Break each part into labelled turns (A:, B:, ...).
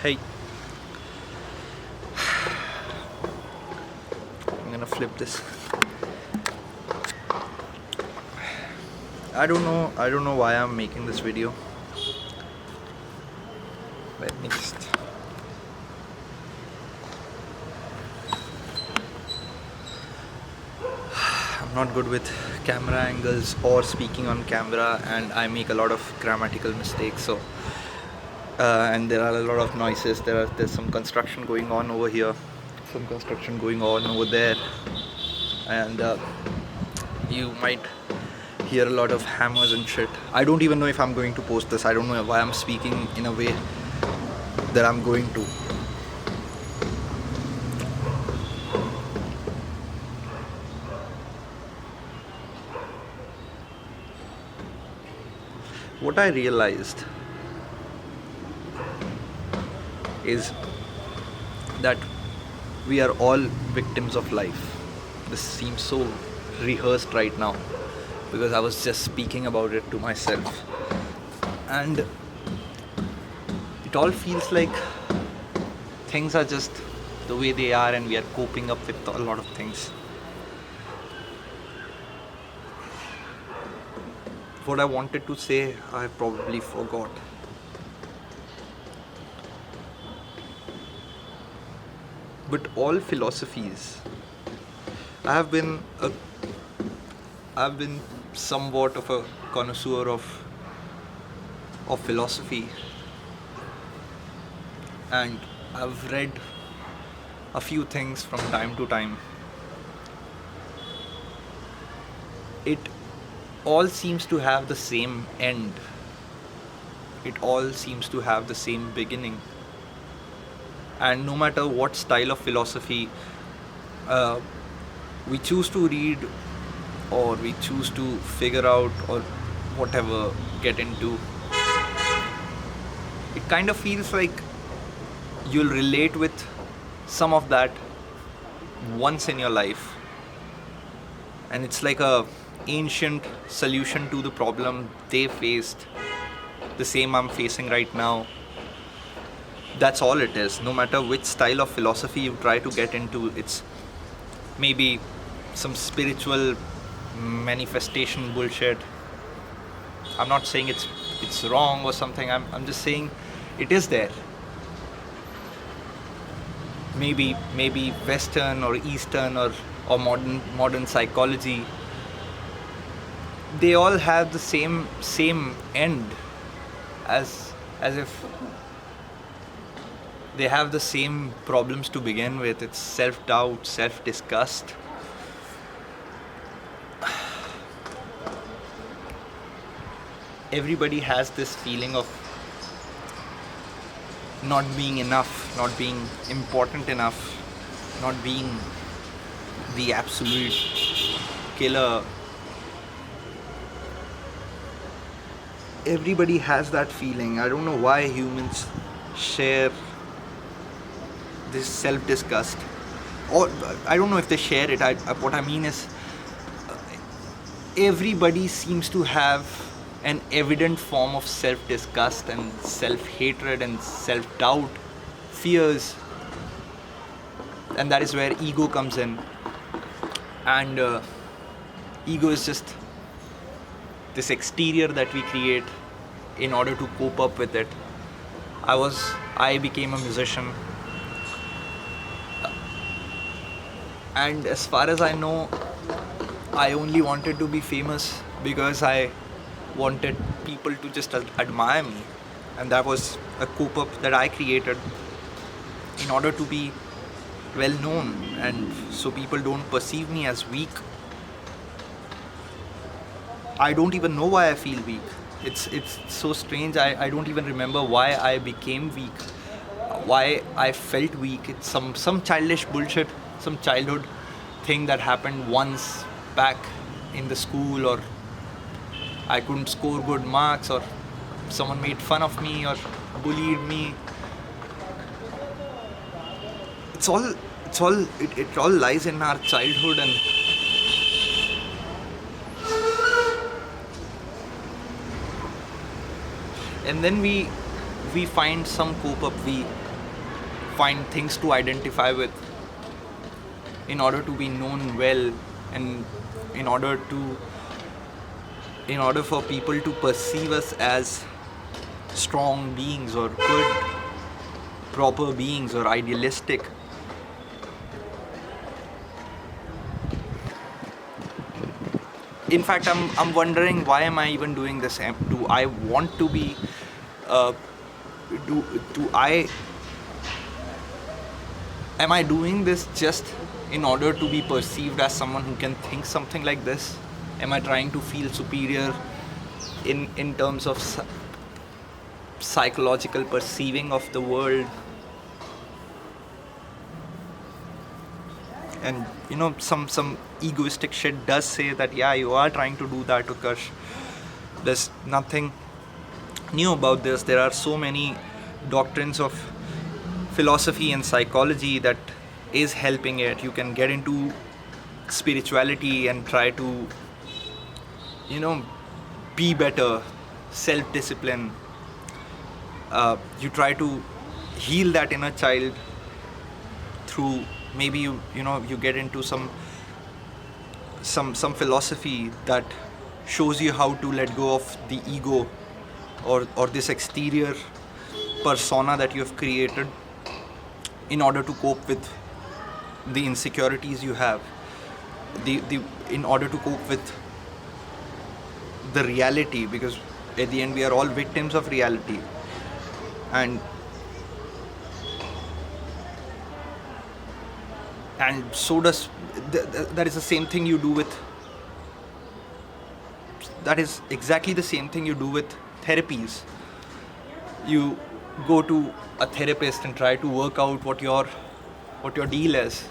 A: Hey, I'm gonna flip this. I don't know why I'm making this video. Let me just. I'm not good with camera angles or speaking on camera, and I make a lot of grammatical mistakes. And there are a lot of noises. There's some construction going on over here, some construction going on over there, and you might hear a lot of hammers and shit. I don't even know if I'm going to post this. I don't know why I'm speaking in a way that I'm going to. What I realized is that we are all victims of life. This seems so rehearsed right now because I was just speaking about it to myself, and it all feels like things are just the way they are and we are coping up with a lot of things. What I wanted to say, I probably forgot. But all philosophies, I have been I've been somewhat of a connoisseur of philosophy, and I've read a few things from time to time. It all seems to have the same end. It all seems to have the same beginning. And no matter what style of philosophy we choose to read, or we choose to figure out, or whatever, get into, it kind of feels like you'll relate with some of that once in your life, and it's like a ancient solution to the problem they faced, the same I'm facing right now. That's all it is. No matter which style of philosophy you try to get into, it's maybe some spiritual manifestation bullshit. I'm not saying it's wrong or something. I'm just saying it is there. Maybe Western or Eastern or modern psychology. They all have the same end, as if they have the same problems to begin with. It's self-doubt, self-disgust. Everybody has this feeling of not being enough, not being important enough, not being the absolute killer. Everybody has that feeling. I don't know why humans share this self-disgust, or I don't know if they share it. What I mean is, everybody seems to have an evident form of self-disgust and self-hatred and self-doubt, fears, and that is where ego comes in. And ego is just this exterior that we create in order to cope up with it. I became a musician, and as far as I know, I only wanted to be famous because I wanted people to just admire me, and that was a cope up that I created in order to be well known, and so people don't perceive me as weak. I don't even know why I feel weak. It's so strange. I don't even remember why I became weak, why I felt weak. It's some childish bullshit, some childhood thing that happened once back in the school, or I couldn't score good marks, or someone made fun of me or bullied me. It all lies in our childhood, and then we find some cope up. find things to identify with, in order to be known well, and in order to in order for people to perceive us as strong beings or good, proper beings or idealistic. In fact, I'm wondering, why am I even doing this? Do I want to be? Uh, do I? Am I doing this just in order to be perceived as someone who can think something like this? Am I trying to feel superior in terms of psychological perceiving of the world? And some egoistic shit does say that, yeah, you are trying to do that, Utkarsh. There's nothing new about this. There are so many doctrines of philosophy and psychology that is helping it. You can get into spirituality and try to be better, self-discipline. You try to heal that inner child through, maybe you get into some philosophy that shows you how to let go of the ego, or this exterior persona that you have created in order to cope with the insecurities you have, in order to cope with the reality, because at the end we are all victims of reality. And so does that is the same thing you do with that is exactly the same thing you do with therapies. You go to a therapist and try to work out what your deal is.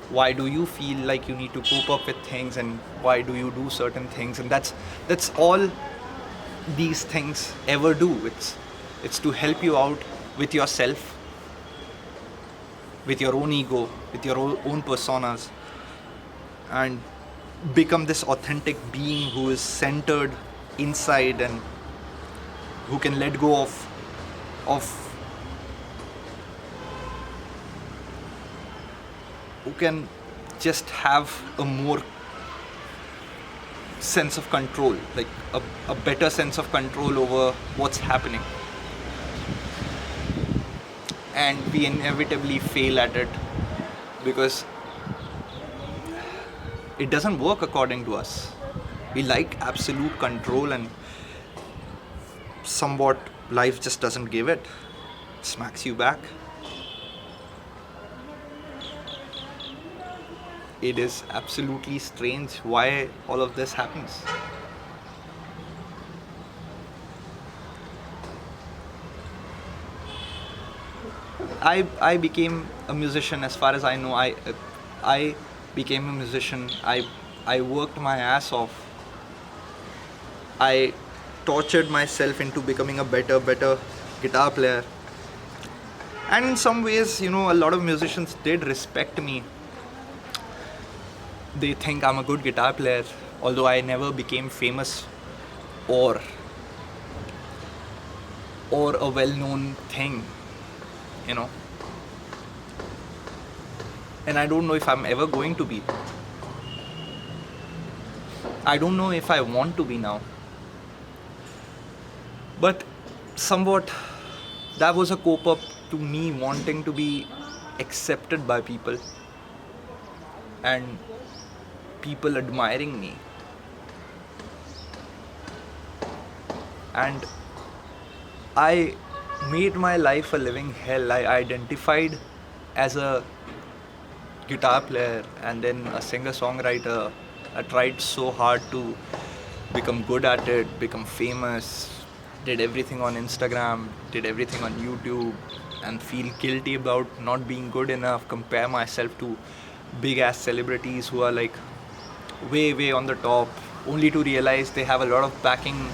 A: Why do you feel like you need to cope up with things, and why do you do certain things? And that's all these things ever do. It's to help you out with yourself, with your own ego, with your own personas, and become this authentic being who is centered inside, and who can let go of who can just have a more sense of control, like a better sense of control over what's happening. And we inevitably fail at it, because it doesn't work according to us. We like absolute control, and somewhat life just doesn't give it. Smacks you back. It is absolutely strange why all of this happens. I became a musician. As far as I know, I became a musician. I worked my ass off. I tortured myself into becoming a better guitar player. And in some ways, a lot of musicians did respect me. They think I'm a good guitar player, although I never became famous or a well-known thing, And I don't know if I'm ever going to be. I don't know if I want to be now. But somewhat, that was a cope-up to me wanting to be accepted by people, and people admiring me. And I made my life a living hell. I identified as a guitar player and then a singer-songwriter. I tried so hard to become good at it, become famous, did everything on Instagram, did everything on YouTube, and feel guilty about not being good enough, compare myself to big-ass celebrities who are like way on the top, only to realize they have a lot of backing,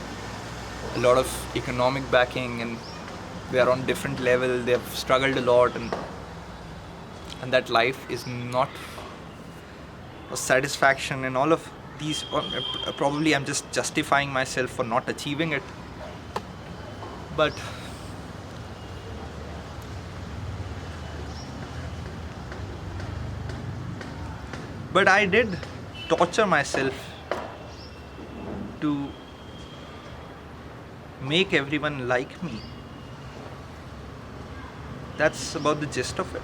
A: a lot of economic backing, and they are on different level. They have struggled a lot, and that life is not a satisfaction. And all of these, probably I'm just justifying myself for not achieving it, but But I did torture myself to make everyone like me. That's about the gist of it.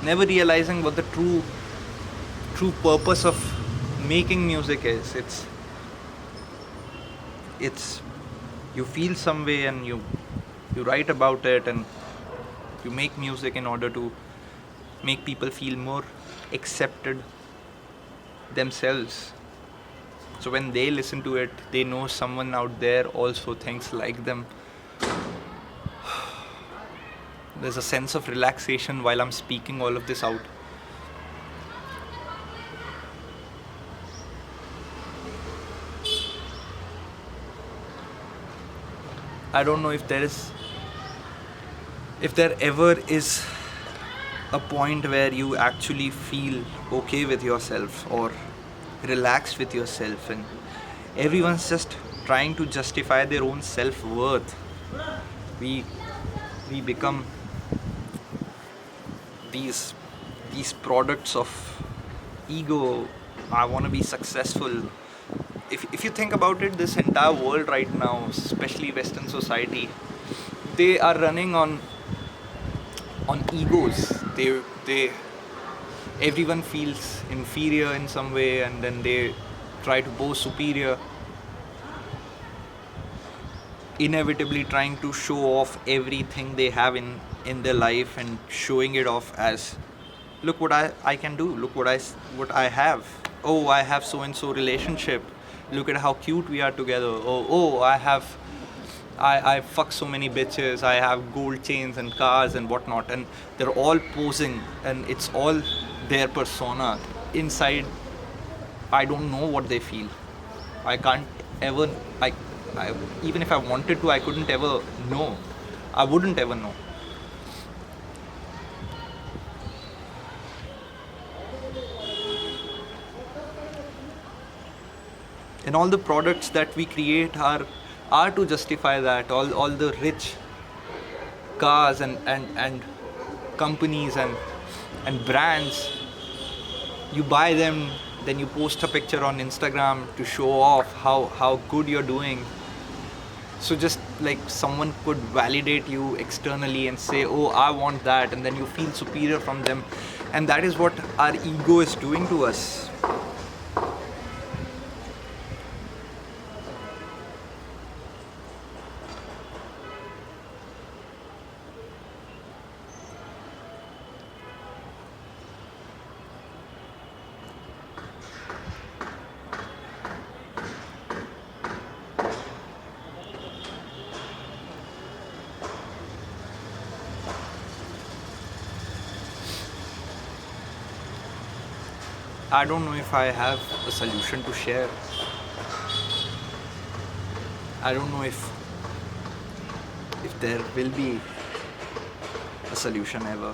A: Never realizing what the true purpose of making music is. It's you feel some way and you write about it, and you make music in order to make people feel more accepted themselves. So when they listen to it, they know someone out there also thinks like them. There's a sense of relaxation while I'm speaking all of this out. I don't know if there ever is a point where you actually feel okay with yourself or relaxed with yourself, and everyone's just trying to justify their own self-worth. We become these products of ego. I want to be successful. If you think about it, this entire world right now, especially Western society, they are running on egos. They everyone feels inferior in some way, and then they try to boast superior, inevitably trying to show off everything they have in their life and showing it off as, look what I can do, look what I have. Oh, I have so and so relationship, look at how cute we are together. Oh, I fuck so many bitches, I have gold chains and cars and whatnot, and they're all posing, and it's all their persona. Inside, I don't know what they feel. I can't ever, I even if I wanted to, I couldn't ever know. I wouldn't ever know. And all the products that we create are to justify that. All the rich cars and companies and brands, you buy them, then you post a picture on Instagram to show off how good you're doing. So just like someone could validate you externally and say, oh, I want that, and then you feel superior from them. And that is what our ego is doing to us. I don't know if I have a solution to share. I don't know if there will be a solution ever.